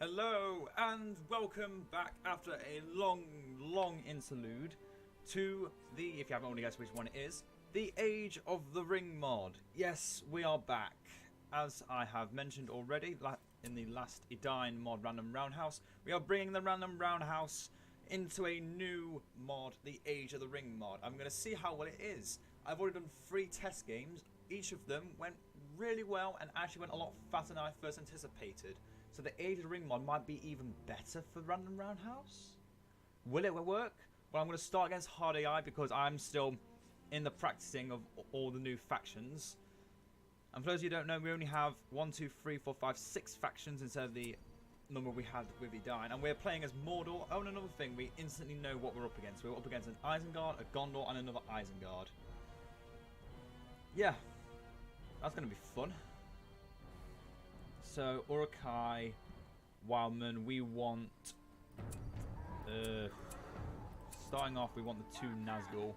Hello and welcome back after a long interlude to the, if you haven't already guessed which one it is, the Age of the Ring mod. Yes, we are back. As I have mentioned already in the last Edine mod random roundhouse, we are bringing the random roundhouse into a new mod, the Age of the Ring mod. I'm going to see how well it is. I've already done 3 test games. Each of them went really well and actually went a lot faster than I first anticipated. So the Age of the Ring mod might be even better for Random Roundhouse. Will it work? Well, I'm going to start against hard AI because I'm still in the practicing of all the new factions. And for those of you who don't know, we only have 1, 2, 3, 4, 5, 6 factions instead of the number we had with Edine. And we're playing as Mordor. Oh, and another thing, we instantly know what we're up against. We're up against an Isengard, a Gondor, and another Isengard. Yeah, that's going to be fun. So, Uruk-hai, Wildman, we want... starting off, we want the 2 Nazgul.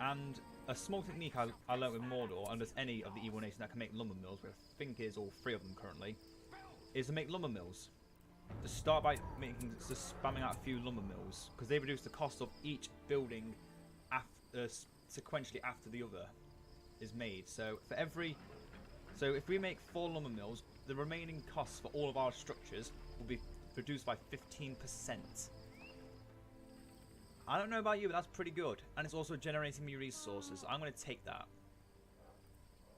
And a small technique I learned with Mordor, and there's any of the evil nations that can make lumber mills, which I think is all 3 of them currently, is to make lumber mills. Just start by just spamming out a few lumber mills, because they reduce the cost of each building sequentially after the other is made. So for every... So if we make 4 lumber mills, the remaining costs for all of our structures will be reduced by 15%. I don't know about you, but that's pretty good. And it's also generating me resources. I'm going to take that.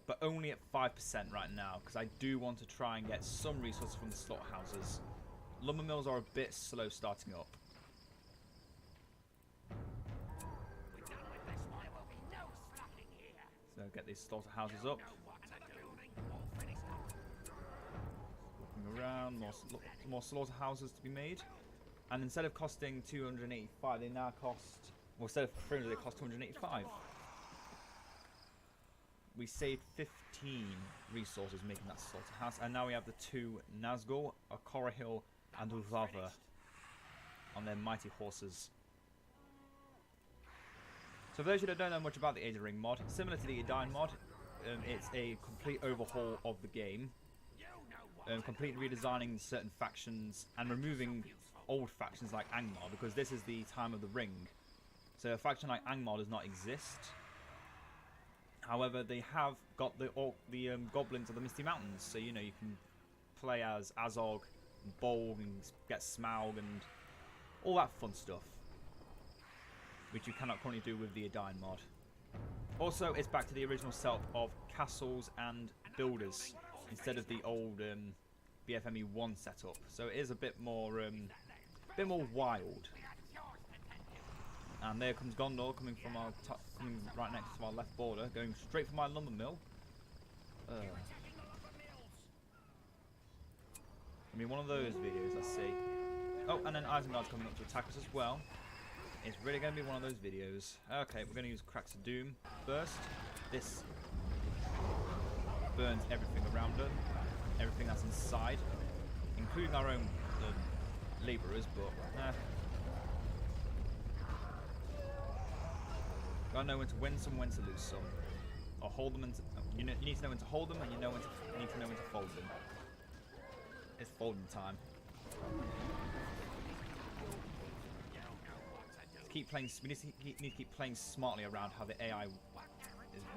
But only at 5% right now, because I do want to try and get some resources from the slaughterhouses. Lumber mills are a bit slow starting up. So get these slaughterhouses up. Looking around, more slaughterhouses to be made. And instead of costing 285, they now cost... Well, instead of 300, they cost 285. We saved 15 resources making that slaughterhouse. And now we have the 2 Nazgul, a Corahil, and Ulava on their mighty horses. So for those of you that don't know much about the Age of the Ring mod, similar to the Edine mod, it's a complete overhaul of the game. Completely redesigning certain factions and removing old factions like Angmar, because this is the time of the ring. So a faction like Angmar does not exist. However, they have got the goblins of the Misty Mountains, so you know you can play as Azog, and Bolg, and get Smaug, and all that fun stuff, which you cannot currently do with the Edine mod. Also, it's back to the original setup of castles and builders instead of the old BFME 1 setup. So it is a bit more wild. And there comes Gondor coming from our coming right next to our left border, going straight for my lumber mill. I mean, one of those videos, let's see. Oh, and then Isengard's coming up to attack us as well. It's really going to be one of those videos. Okay, we're going to use Cracks of Doom first. This burns everything around them, everything that's inside, including our own labourers, but gotta know when to win some, when to lose some, or hold them. You need to know when to hold them, and you need to know when to fold them. It's folding time. Keep playing. We need to keep playing smartly around how the AI is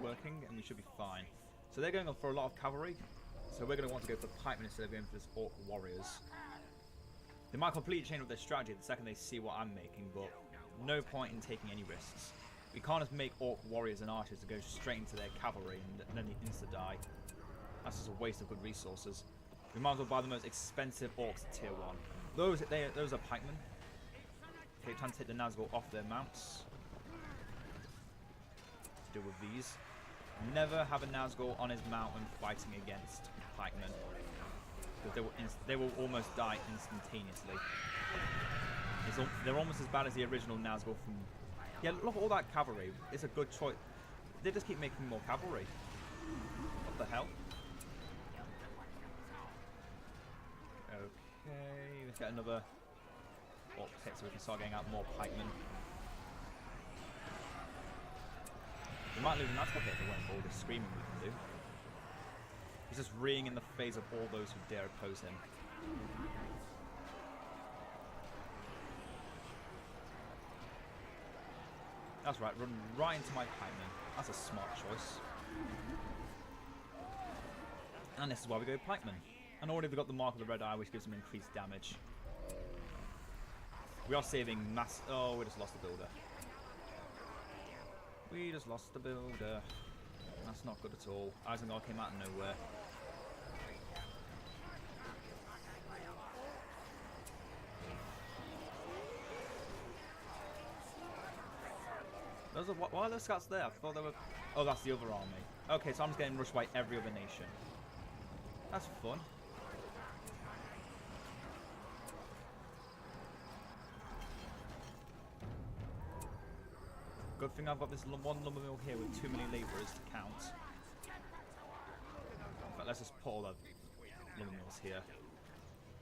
working, and we should be fine. So they're going for a lot of cavalry, so we're going to want to go for pikemen instead of going for this orc warriors. They might completely change up their strategy the second they see what I'm making, but no point in taking any risks. We can't just make orc warriors and archers to go straight into their cavalry and then insta-die. That's just a waste of good resources. We might as well buy the most expensive orcs at tier 1. Those are pikemen. Okay, trying to take the Nazgul off their mounts. To deal with these. Never have a Nazgul on his mount when fighting against pikemen, because they will almost die instantaneously. They're almost as bad as the original Nazgul from... Yeah, look at all that cavalry. It's a good choice. They just keep making more cavalry. What the hell? Okay, let's get another orc hit so we can start getting out more pikemen. We might lose an Nazgul hit if we went for all this screaming we can do. He's just reeing in the face of all those who dare oppose him. That's right, run right into my pikemen. That's a smart choice. And this is why we go pikemen. And already we've got the mark of the red eye, which gives them increased damage. We are saving mass. Oh, we just lost the builder. We just lost the builder. That's not good at all. Isengard came out of nowhere. Those are, why are those scouts there? I thought they were... Oh, that's the other army. Okay, so I'm just getting rushed by every other nation. That's fun. Good thing I've got this one lumber mill here with too many labourers to count. But let's just put all the lumber mills here.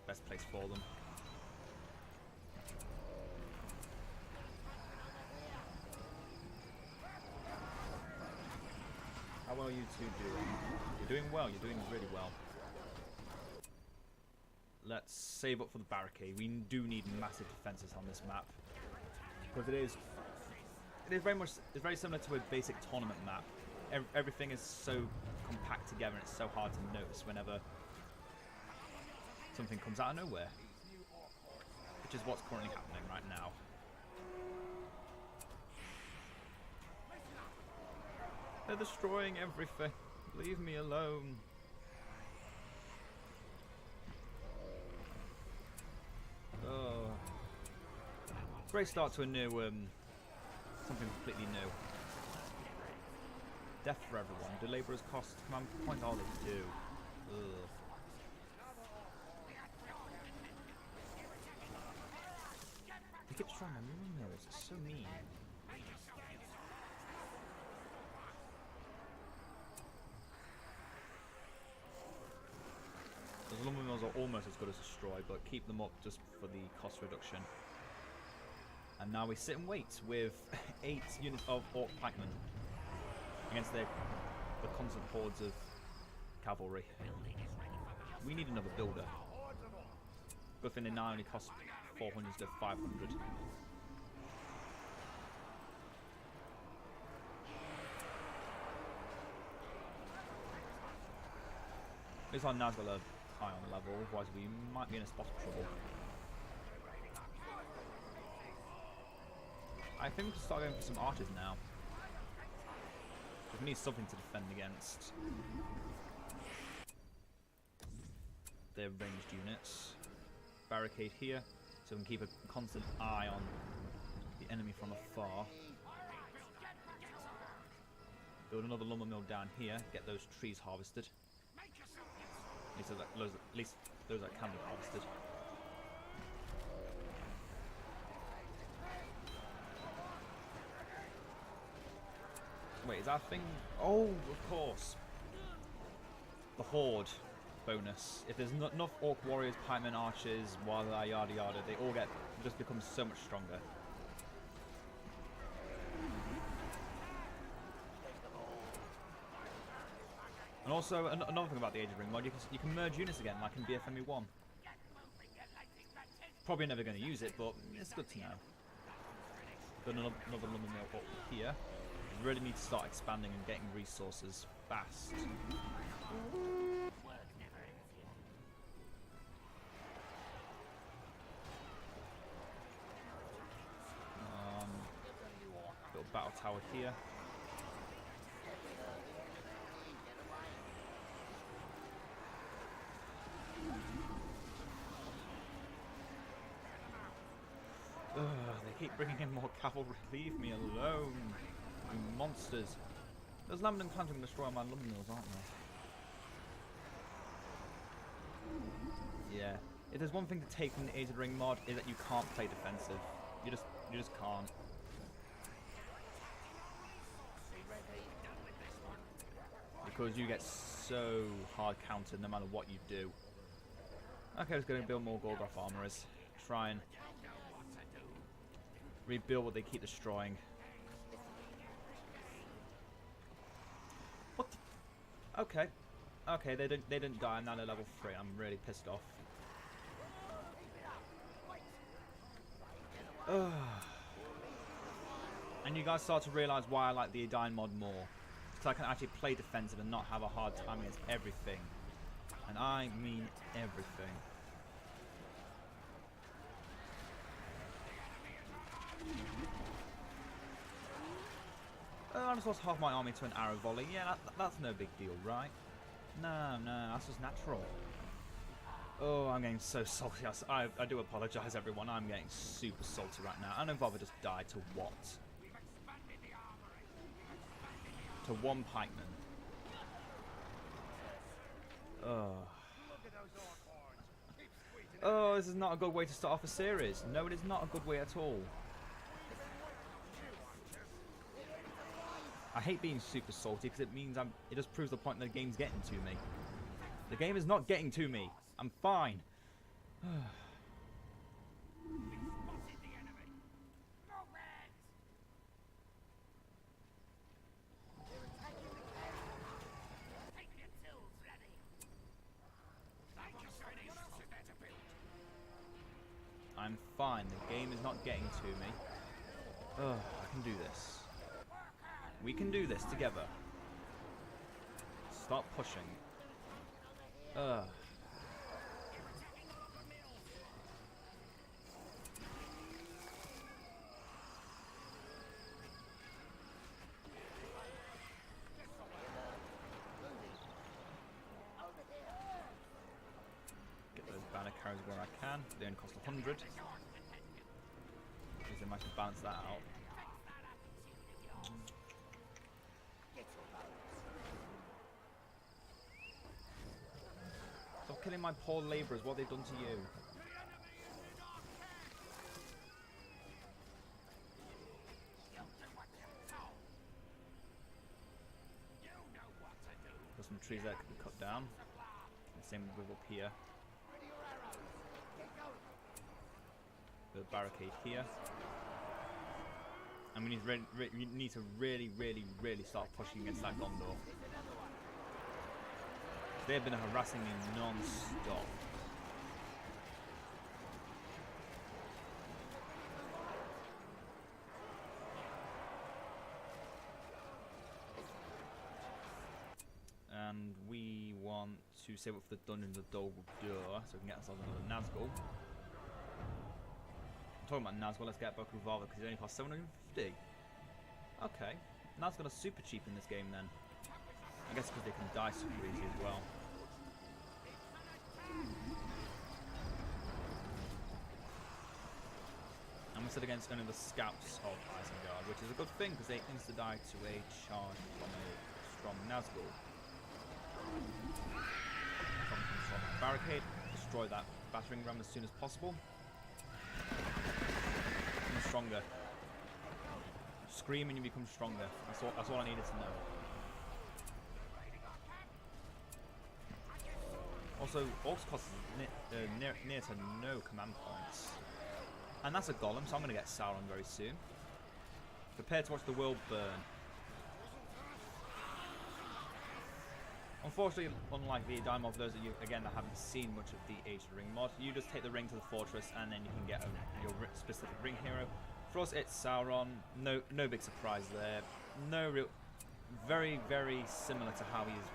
Best place for them. How well are you two doing? You're doing well, you're doing really well. Let's save up for the barricade. We do need massive defences on this map. Because it is very similar to a basic tournament map. Everything is so compact together and it's so hard to notice whenever something comes out of nowhere. Which is what's currently happening right now. They're destroying everything. Leave me alone. Oh. Great start to a new, something completely new. Death for everyone. Do labourers cost command points? Oh, they do. Ugh. They keep destroying my mills. It's so mean. The lumber mills are almost as good as destroy, but keep them up just for the cost reduction. And now we sit and wait with 8 units of orc pikemen against the constant hordes of cavalry. We need another builder. Good thing they now only cost 400 instead of 500. At least our now's got a high on the level, otherwise we might be in a spot of trouble. I think we can start going for some archers now. We need something to defend against their ranged units. Barricade here, so we can keep a constant eye on the enemy from afar. Build another lumber mill down here, get those trees harvested. At least those that can be harvested. Wait, is that a thing? Oh, of course. The horde bonus. If there's not enough orc warriors, pikemen, archers, yada yada yada, they all just become so much stronger. And also, another thing about the Age of Ring mod, you can merge units again, like in BFME 1. Probably never going to use it, but it's good to know. Got another lumber mill up here. Really need to start expanding and getting resources fast. Little battle tower here. They keep bringing in more cavalry. Leave me alone, you monsters. Those Lambden clans are going to destroy my lumber mills, aren't they? Yeah. If there's one thing to take from the Age of the Ring mod, is that you can't play defensive. You just can't. Because you get so hard countered no matter what you do. Okay, let's go build more Golgoth armorers. Try and rebuild what they keep destroying. What the? Okay, they didn't die, and now they're level 3. I'm really pissed off. And you guys start to realise why I like the Edine mod more. Because I can actually play defensive and not have a hard time against everything. And I mean everything. I just lost half my army to an arrow volley. Yeah, that's no big deal, right? No, that's just natural. Oh, I'm getting so salty. I do apologise, everyone. I'm getting super salty right now. I know Vava just died to what? To one pikeman. Oh, this is not a good way to start off a series. No, it is not a good way at all. I hate being super salty because it means it just proves the point that the game's getting to me. The game is not getting to me. I'm fine. I'm fine. The game is not getting to me. I can do this. We can do this together. Stop pushing. Get those banner carries where I can. They only cost 100. Because they might have balanced that out. Stop killing my poor labourers. What have they done to you? There's some trees that could be cut down. And same with up here. The barricade here. And we need to really start pushing against that Gondor. They've been harassing me non-stop. And we want to save up for the Dungeons of Dol Guldur, so we can get ourselves another Nazgul. I'm talking about Nazgul, let's get Boku Vava because it only costs 750. Okay, Nazgul are super cheap in this game then. I guess because they can die super easy as well. And we're still against only the scouts of Isengard, which is a good thing because they insta-die to a charge from a strong Nazgul. From that barricade, destroy that battering ram as soon as possible. Become stronger. Scream and you become stronger. That's all I needed to know. Also, Orcs cost near to no command points. And that's a golem, so I'm going to get Sauron very soon. Prepare to watch the world burn. Unfortunately, unlike the Edine mod, for those of you, again, that haven't seen much of the Age of the Ring mod, you just take the ring to the fortress and then you can get your specific ring hero. For us, it's Sauron. No big surprise there. No real... Very similar to how he's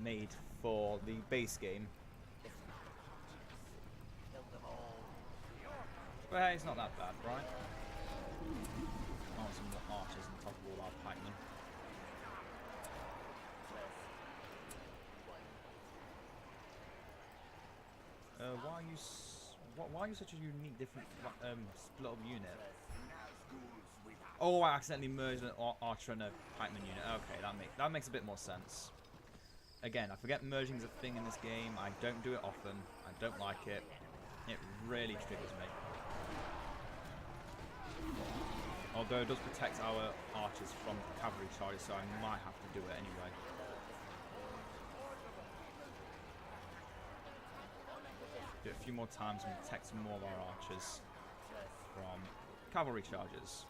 made for the base game. But hey, it's not that bad, right? I want some more archers on top of all our pikemen. Why are you such a unique, different split up unit? Oh, I accidentally merged an archer and a pikeman unit. Okay, that makes a bit more sense. Again, I forget merging is a thing in this game. I don't do it often. I don't like it. It really triggers me. Although it does protect our archers from cavalry charges, so I might have to do it anyway. Do it a few more times and protect some more of our archers from cavalry charges.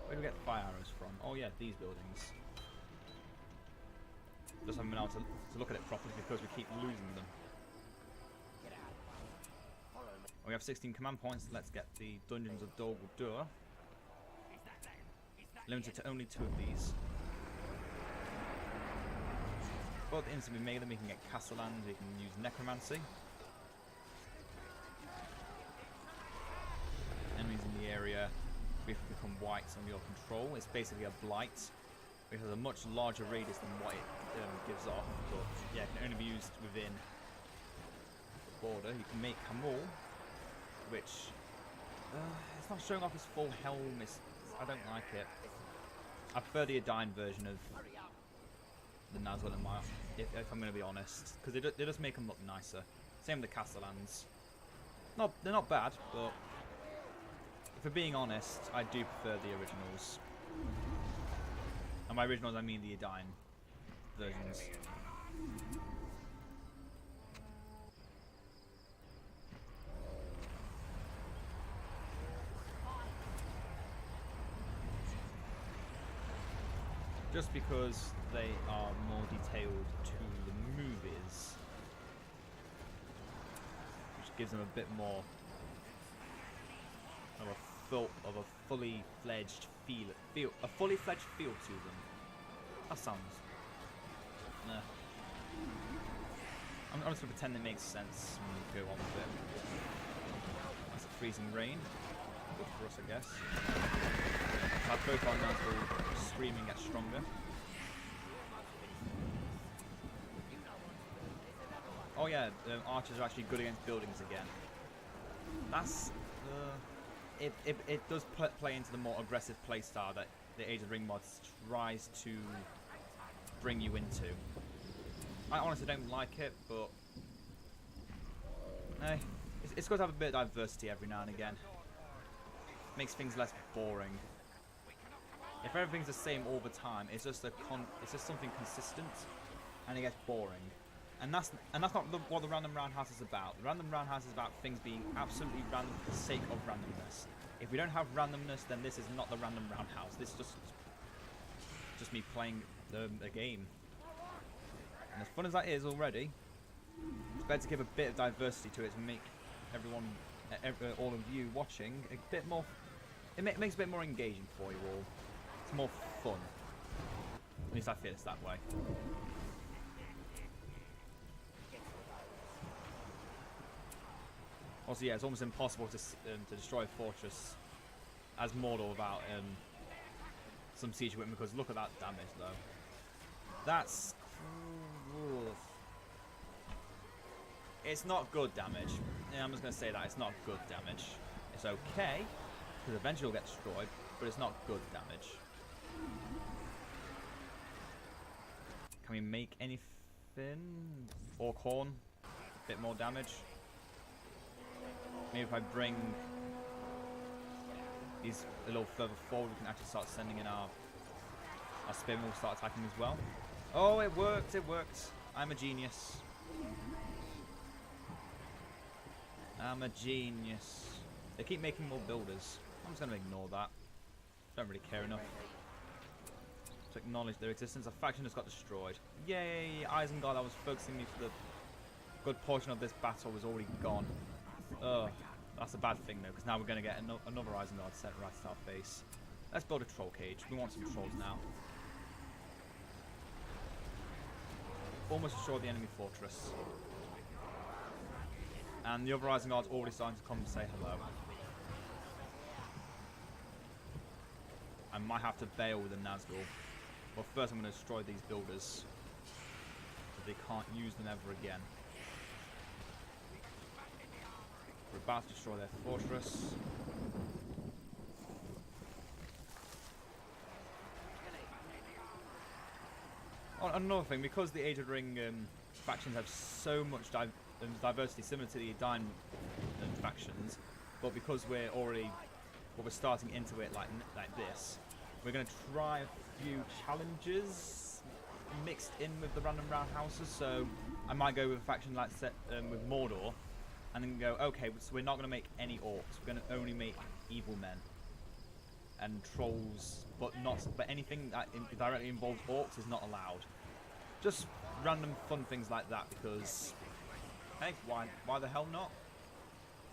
Where do we get fire arrows from? Oh yeah, these buildings. Just haven't been able to look at it properly because we keep losing them. We have 16 command points. Let's get the Dungeons of Dol Guldur. Limited to only 2 of these. Both instantly melee, we can get Castellan, we can use Necromancy. Enemies in the area, we become white under your control. It's basically a blight. It has a much larger radius than what it gives off, but yeah, it can only be used within the border. You can make Hamul, which it's not showing off his full helm. I don't like it. I prefer the Adine version of the Nazgul in my, if I'm going to be honest, because they just make them look nicer. Same with the Castellans. They're not bad, but if we're being honest, I do prefer the originals. And by originals, I mean the Adine versions. Just because they are more detailed to the movies, which gives them a bit more of a fully fledged feel to them. That sounds. Nah. I'm just gonna pretend it makes sense when we go on with it. That's a freezing rain. Good for us, I guess. Our profile now will screaming get stronger. Oh yeah, archers are actually good against buildings again. That's it does play into the more aggressive playstyle that the Age of Ring mods tries to bring you into. I honestly don't like it, but it's good to have a bit of diversity every now and again. Makes things less boring. If everything's the same all the time, it's just something consistent, and it gets boring. And that's not what the Random Roundhouse is about. The Random Roundhouse is about things being absolutely random for the sake of randomness. If we don't have randomness, then this is not the Random Roundhouse. This is just me playing a game. And as fun as that is already, it's better to give a bit of diversity to it to make everyone, all of you watching, a bit more. It makes it a bit more engaging for you all. It's more fun. At least I feel it's that way. Also, yeah, it's almost impossible to destroy a fortress as Mordor without some siege equipment, because look at that damage, though. That's... It's not good damage. Yeah, I'm just going to say that. It's not good damage. It's okay, because eventually it'll get destroyed, but it's not good damage. Can we make anything? Orc Horn? A bit more damage. Maybe if I bring these a little further forward, we can actually start sending in our spearmen will start attacking as well. Oh, it worked, it worked. I'm a genius. I'm a genius. They keep making more builders. I'm just going to ignore that. Don't really care enough to acknowledge their existence. A faction just got destroyed. Yay! Isengard, I was focusing me for the good portion of this battle, was already gone. Ugh, that's a bad thing though, because now we're going to get another Isengard set right at our face. Let's build a troll cage. We want some trolls now. Almost destroyed the enemy fortress. And the other Isengard's already starting to come and say hello. I might have to bail with the Nazgul. But first I'm going to destroy these builders, so they can't use them ever again. We're about to destroy their fortress. Another thing, because the Age of Ring factions have so much diversity, similar to the Adine factions, but because we're starting into it like this, we're going to try a few challenges mixed in with the Random Roundhouses. So I might go with a faction like with Mordor, and then go, okay, so we're not going to make any orcs. We're going to only make evil men and trolls, but anything that directly involves orcs is not allowed. Just random fun things like that, because hey, why the hell not?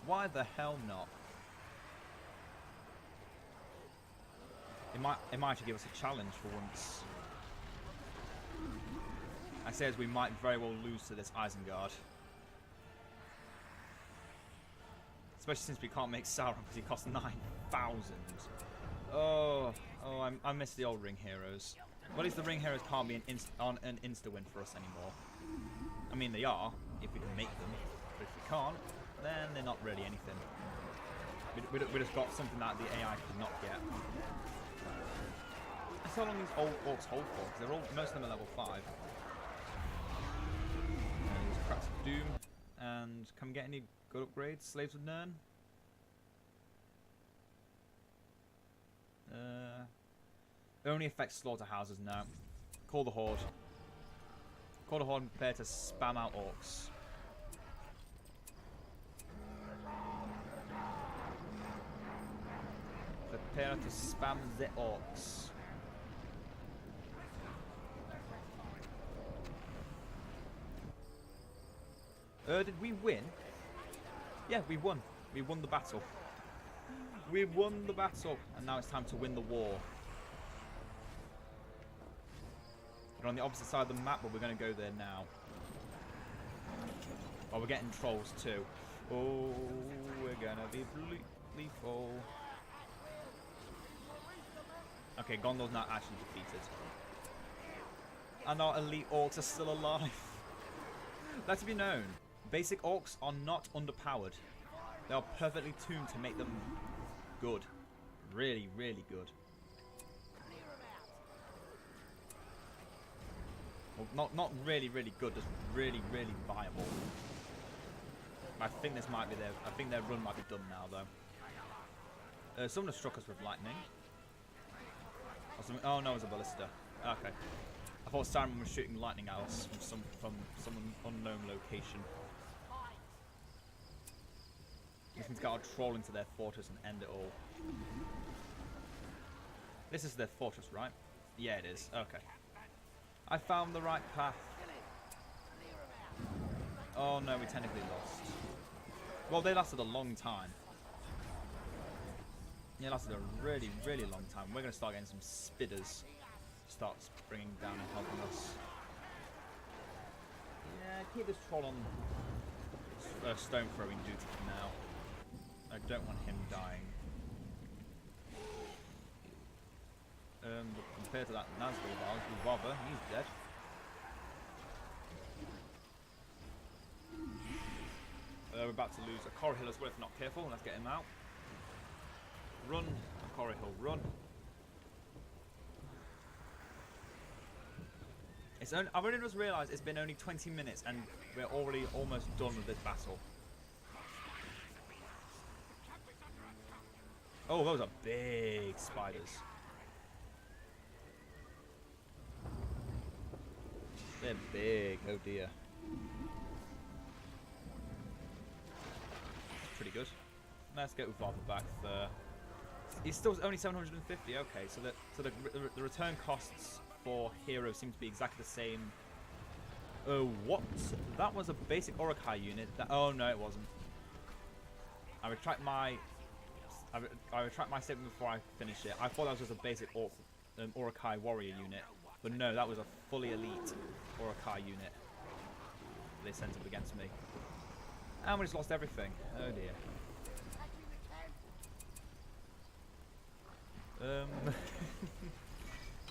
Why the hell not? It might actually give us a challenge for once. I say as we might very well lose to this Isengard. Especially since we can't make Sauron because he costs 9,000. Oh, I miss the old Ring Heroes. Well, at least the Ring Heroes can't be an insta-win for us anymore. I mean, they are, if we can make them. But if we can't, then they're not really anything. We just got something that the AI could not get. That's how long these old orcs hold for, because most of them are level 5. And use Cracks of Doom. And can we get any good upgrades? Slaves of Nirn? Only affects slaughterhouses now. Call the Horde. Call the Horde and prepare to spam out orcs. Prepare to spam the orcs. Did we win? Yeah, we won. We won the battle. We won the battle. And now it's time to win the war. We're on the opposite side of the map, but we're going to go there now. Oh, we're getting trolls too. Oh, we're going to be lethal. Okay, Gondor's not actually defeated. And our elite orcs are still alive. Let it be known, basic orcs are not underpowered. They are perfectly tuned to make them good. Really, really good. Well, not really, really good, just really, really viable. I think this might be I think their run might be done now, though. Someone has struck us with lightning. Or oh no, it was a ballista. Okay. I thought Saruman was shooting lightning at us from some unknown location. We need to get our troll into their fortress and end it all. This is their fortress, right? Yeah, it is. Okay. I found the right path. Oh no, we technically lost. Well, they lasted a long time. Yeah, it lasted a really, really long time. We're going to start getting some spitters. Starts bringing down and helping us. Yeah, keep this troll on stone throwing duty for now. I don't want him dying. Compared to that Nazgul Barber, he's dead. We're about to lose a Corridor as well if not careful. Let's get him out. Run, Corridor, run. I've only just realised it's been only 20 minutes and we're already almost done with this battle. Oh, those are big spiders. They're big, oh dear. Pretty good. Let's get Uvalva back there. He's still only 750, okay, so the return costs for heroes seem to be exactly the same. Oh, what? That was a basic Orokai unit. Oh no, it wasn't. I retract my statement before I finish it. I thought that was just a basic Orokai warrior unit, but no, that was a fully elite Orokai unit. They sent up against me, and we just lost everything. Oh dear.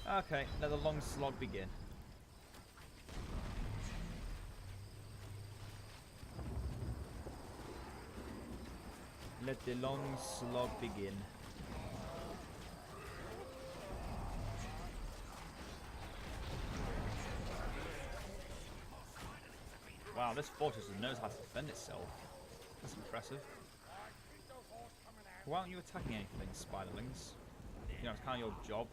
Okay, let the long slog begin. Let the long slog begin. Wow, this fortress knows how to defend itself. That's impressive. Why aren't you attacking anything, spiderlings? You know, it's kind of your job.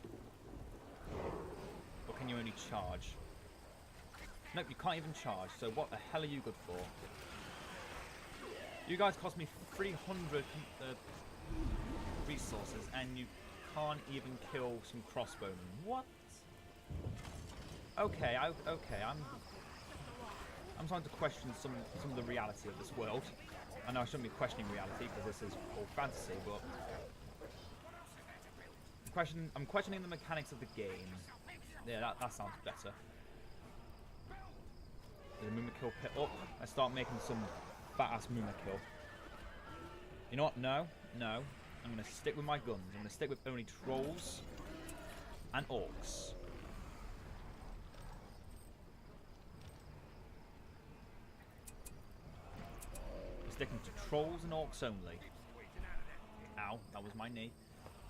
Or can you only charge? Nope, you can't even charge, so what the hell are you good for? You guys cost me 300 resources and you can't even kill some crossbowmen. What? Okay, I'm starting to question some of the reality of this world. I know I shouldn't be questioning reality because this is all fantasy, but I'm questioning the mechanics of the game. Yeah, that sounds better. Did the Mumakil pit up? I start making some fat-ass Mumakil. You know what? No. I'm going to stick with my guns. I'm going to stick with only trolls and orcs. I'm sticking to trolls and orcs only. Ow, that was my knee.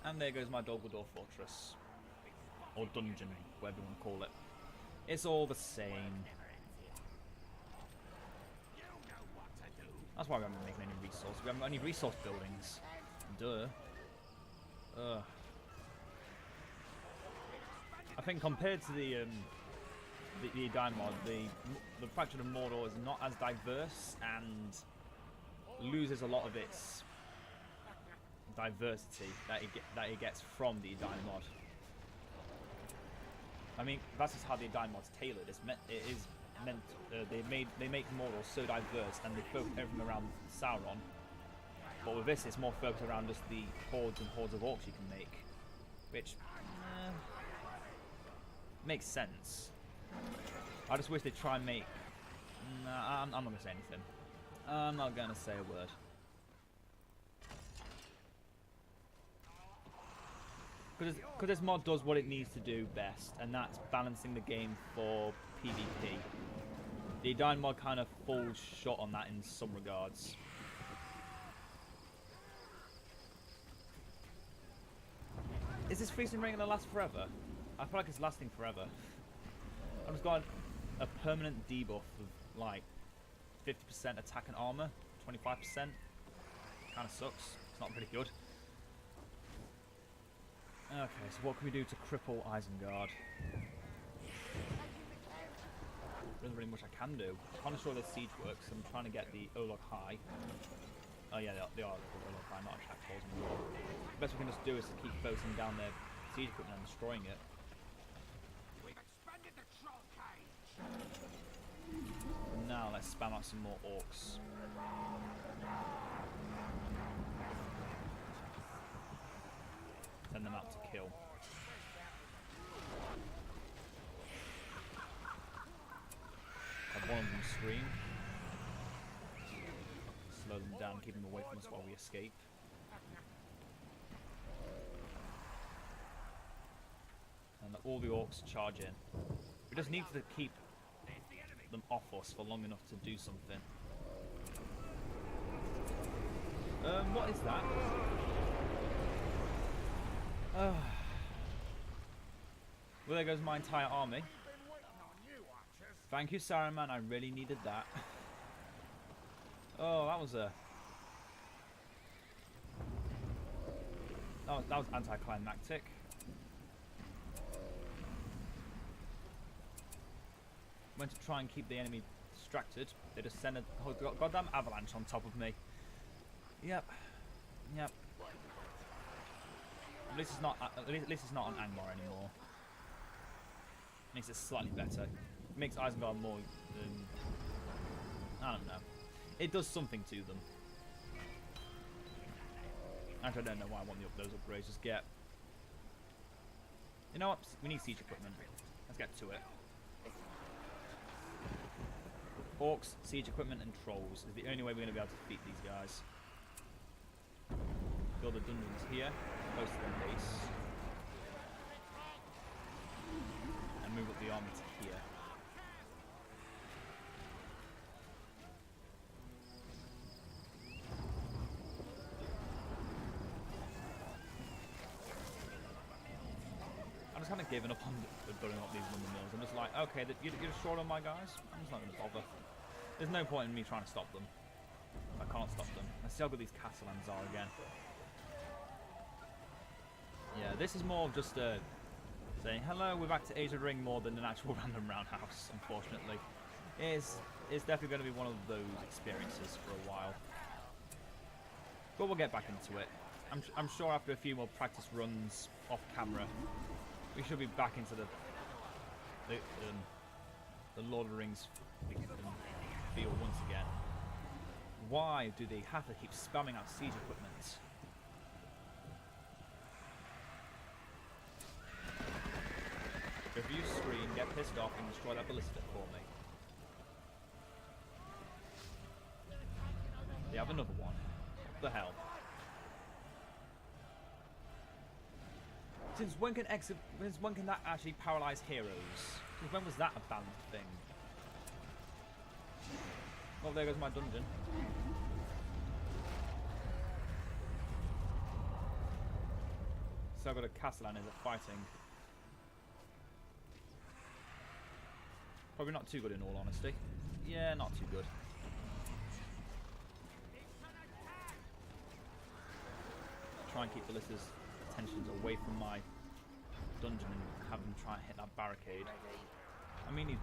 And there goes my Dolgador Fortress. Or dungeon, whatever you want to call it. It's all the same. That's why we haven't been making any resources. We haven't got any resource buildings. Duh. I think compared to the Edine mod, the faction of Mordor is not as diverse and loses a lot of its diversity that it gets from the Edine mod. I mean, that's just how the Edine mod's tailored. They make Mordor so diverse, and they focus everything around Sauron. But with this, it's more focused around just the hordes and hordes of orcs you can make, which makes sense. I just wish they'd try and make. Nah, I'm not gonna say anything. I'm not gonna say a word. Because this mod does what it needs to do best, and that's balancing the game for PvP. The Edine mod kind of falls short on that in some regards. Is this freezing rain going to last forever? I feel like it's lasting forever. I've just got a permanent debuff of like 50% attack and armor, 25%. Kind of sucks. It's not pretty good. Okay, so what can we do to cripple Isengard? There isn't really much I can do. I'm not sure the siege works. I'm trying to get the Olog high. Oh yeah, they are Olog high, not attack balls anymore. The best we can just do is to keep focusing down their siege equipment and destroying it. We've expanded the troll cage. Now let's spam out some more orcs. Send them out to kill. Have one of them scream. Slow them down, keep them away from us while we escape. And all the orcs charge in. We just need to keep them off us for long enough to do something. What is that? Well, there goes my entire army. Thank you, Saruman. I really needed that. Oh, that was anticlimactic. Went to try and keep the enemy distracted. They just sent a goddamn avalanche on top of me. Yep. At least it's not. At least it's not on Angmar anymore. Makes it slightly better. Makes Isengard more. I don't know. It does something to them. Actually, I don't know why I want those upgrades. Just get. You know what? We need siege equipment. Let's get to it. Orcs, siege equipment, and trolls is the only way we're going to be able to defeat these guys. Build the dungeons here, close to their base, and move up the army to here. I'm just kind of giving up on building up these lumber mills. I'm just like, okay, you're just short on my guys. I'm just not going to bother. There's no point in me trying to stop them. I can't stop them. I see how good these Castellans are again. Yeah, this is more of just saying hello, we're back to Age of the Ring more than an actual random roundhouse, unfortunately. It's definitely going to be one of those experiences for a while. But we'll get back into it. I'm sure after a few more practice runs off camera, we should be back into the Lord of the Rings feel once again. Why do they have to keep spamming out siege equipment? If you scream, get pissed off, and destroy that ballista for me. They have another one. What the hell? Since when can that actually paralyze heroes? Since when was that a banned thing? Oh, there goes my dungeon. So I've got a Castellan is fighting. Probably not too good in all honesty. Yeah, not too good. Try and keep Ballista's attentions away from my dungeon and have him try and hit that barricade. I mean, he's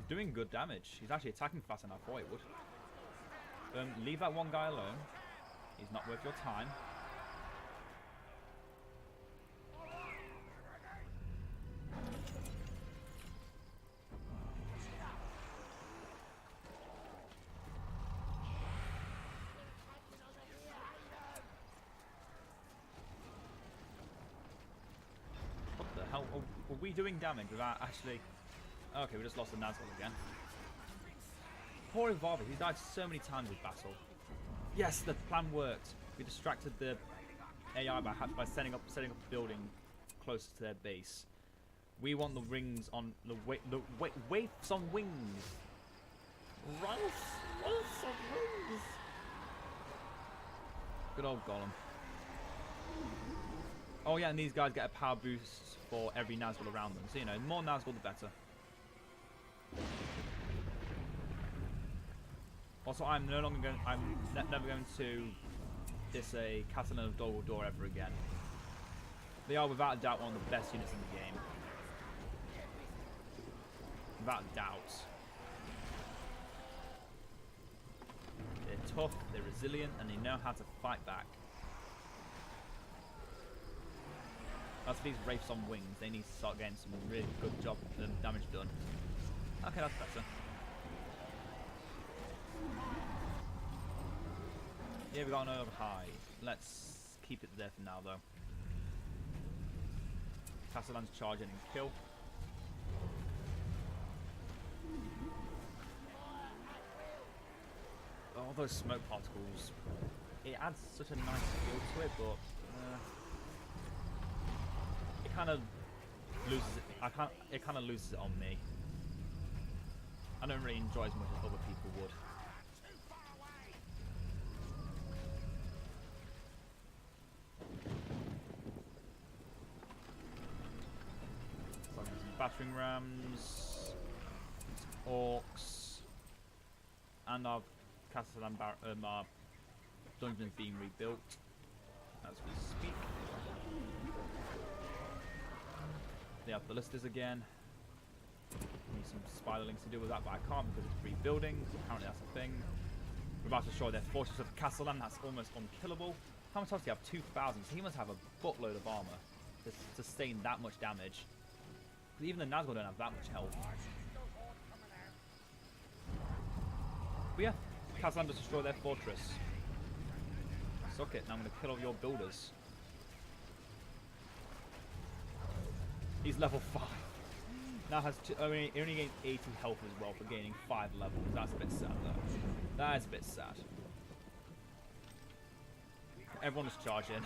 doing good damage. He's actually attacking faster than I thought he would. Leave that one guy alone. He's not worth your time. Were we doing damage without actually... Okay, we just lost the Nazgul again. Poor Evolver, he's died so many times with battle. Yes, the plan worked. We distracted the AI by setting up a building closer to their base. We want the rings on the waifs on wings. Waifs on wings. Good old Golem. Oh yeah, and these guys get a power boost for every Nazgul around them. So, you know, the more Nazgul, the better. Also, I'm never going to diss a Castellan of Dol ever again. They are without a doubt one of the best units in the game. Without a doubt. They're tough, they're resilient, and they know how to fight back. As for these Wraiths on wings, they need to start getting some really good job damage done. Okay, that's better. Yeah, we got another high. Let's keep it there for now, though. Castellan's charge in and kill. All those smoke particles. It adds such a nice feel to it, but it kind of loses it. It kind of loses it on me. I don't really enjoy as much as other people would. So some battering rams, some orcs, and our Castellan our dungeon's being rebuilt as we speak. They have ballistas again. Need some spiderlings to deal with that, but I can't because it's rebuilding. Apparently that's a thing. We're about to destroy their fortress of Castellan. That's almost unkillable. How much health do you have? 2,000. So he must have a buttload of armor to sustain that much damage. Because even the Nazgul don't have that much health. But yeah, Castellan just destroyed their fortress. Suck it. Now I'm going to kill all your builders. He's level 5. Now has only gained 80 health as well for gaining 5 levels. That's a bit sad though. That is a bit sad. Everyone is charging.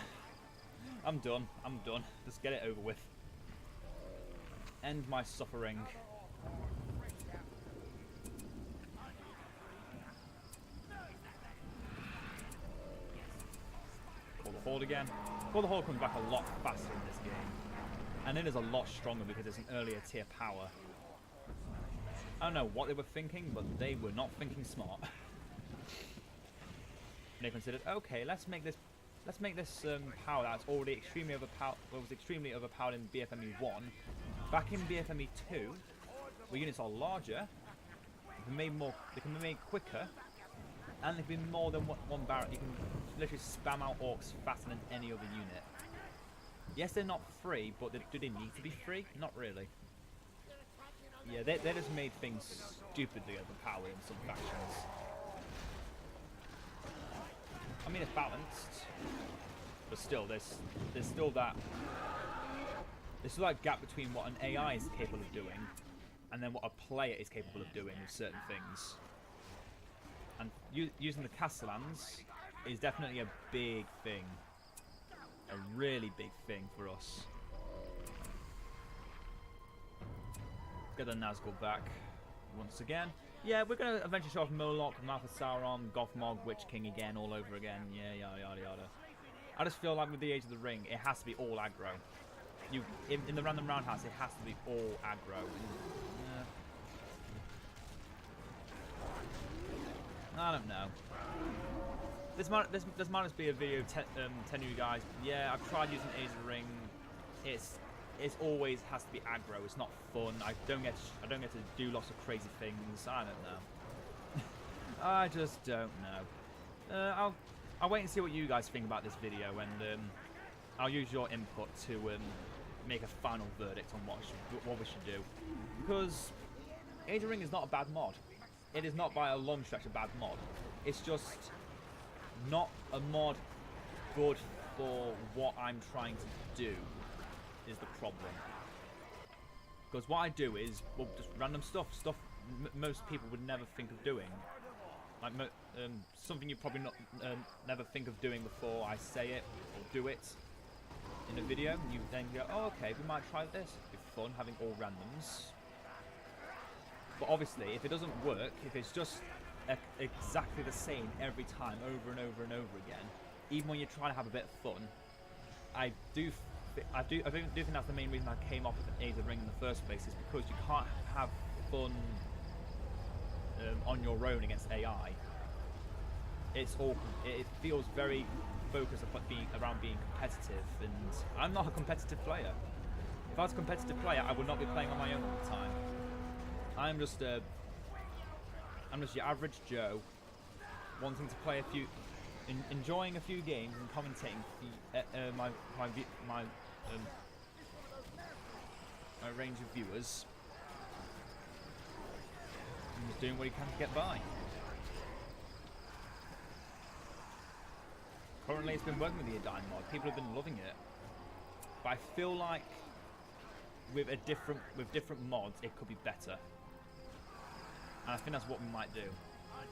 I'm done. I'm done. Just get it over with. End my suffering. Call the Horde again. Call the Horde comes back a lot faster in this game. And it is a lot stronger because it's an earlier tier power. I don't know what they were thinking, but they were not thinking smart. They considered, okay, let's make this power that's already extremely overpowered. Well, was extremely overpowered in BFME 1. Back in BFME 2, where units are larger, they can be made quicker, and they can be more than one barrel. You can literally spam out orcs faster than any other unit. Yes, they're not free, but do they need to be free? Not really. Yeah, they just made things stupidly overpowered in some factions. mean, it's balanced, but still, there's still that gap between what an AI is capable of doing and then what a player is capable of doing with certain things. And using the Castellans is definitely a big thing, a really big thing for us. Get the Nazgul back once again. Yeah, we're going to eventually show off Moloch, Mouth of Sauron, Gothmog, Witch King again, all over again. Yeah, yada yada yada. I just feel like with the Age of the Ring, it has to be all aggro. In the random roundhouse, it has to be all aggro. I don't know. This might just be a video telling you guys. Yeah, I've tried using Age of the Ring. It's always has to be aggro. It's not fun. I don't get to do lots of crazy things. I don't know. I just don't know. I'll wait and see what you guys think about this video, and I'll use your input to make a final verdict on what we should do. Because Age of the Ring is not a bad mod. It is not by a long stretch a bad mod. It's just not a mod good for what I'm trying to do. Is the problem. Because what I do is, well, just random stuff most people would never think of doing. Like something you probably not never think of doing before I say it or do it in a video. And you then go, oh, okay, we might try this. It'd be fun having all randoms. But obviously, if it doesn't work, if it's just exactly the same every time, over and over and over again, even when you're trying to have a bit of fun, I do think that's the main reason I came off with an Age of the Ring in the first place, is because you can't have fun on your own against AI. It feels very focused around being competitive, and I'm not a competitive player. If I was a competitive player, I would not be playing on my own all the time. I'm just your average Joe, wanting to play enjoying a few games and commentating my range of viewers, and just doing what he can to get by. Currently, it's been working with the Edine mod. People have been loving it, but I feel like with different mods, it could be better. And I think that's what we might do.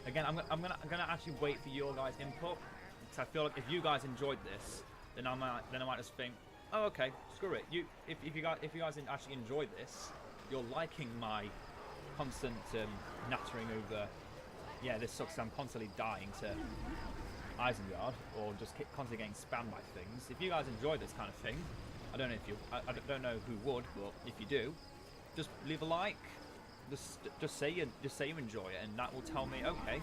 Again, I'm gonna actually wait for your guys' input, because I feel like if you guys enjoyed this, then I might just think, oh, okay, screw it. If you guys actually enjoy this, you're liking my constant nattering over, yeah, this sucks. I'm constantly dying to Isengard, or just constantly getting spammed by things. If you guys enjoy this kind of thing, I don't know who would, but if you do, just leave a like. Just say you enjoy it, and that will tell me, okay,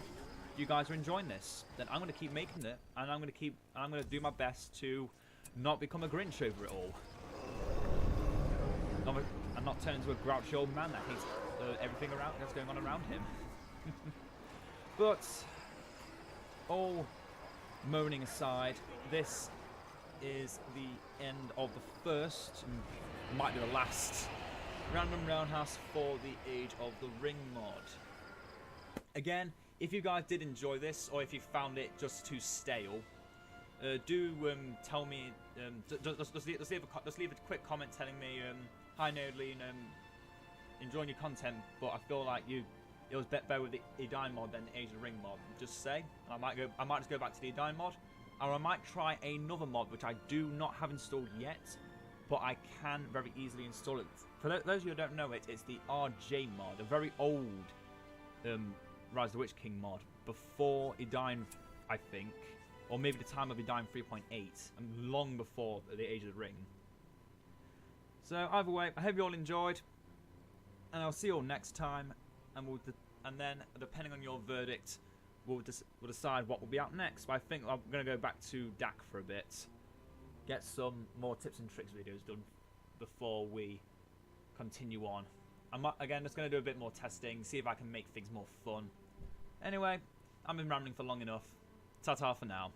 you guys are enjoying this. Then I'm going to keep making it, and I'm going to do my best to not become a Grinch over it all, and not turn into a grouchy old man that hates everything that's going on around him. But all moaning aside, this is the end of the first, might be the last, random roundhouse for the Age of the Ring mod. Again, if you guys did enjoy this, or if you found it just too stale, do tell me. Just leave a quick comment telling me, hi Nerdly, enjoying your content, but I feel like it was better with the Edine mod than the Age of the Ring mod. Just say, and I might just go back to the Edine mod, or I might try another mod which I do not have installed yet, but I can very easily install it. For those of you who don't know it, it's the RJ mod, a very old Rise of the Witch King mod, before Edine, I think, or maybe the time of Edine 3.8, and long before the Age of the Ring. So either way, I hope you all enjoyed, and I'll see you all next time, and then depending on your verdict, we'll decide what will be out next. But I think I'm going to go back to DAC for a bit, get some more tips and tricks videos done before we continue on. I'm again just going to do a bit more testing, see if I can make things more fun. Anyway, I've been rambling for long enough. Ta-ta for now.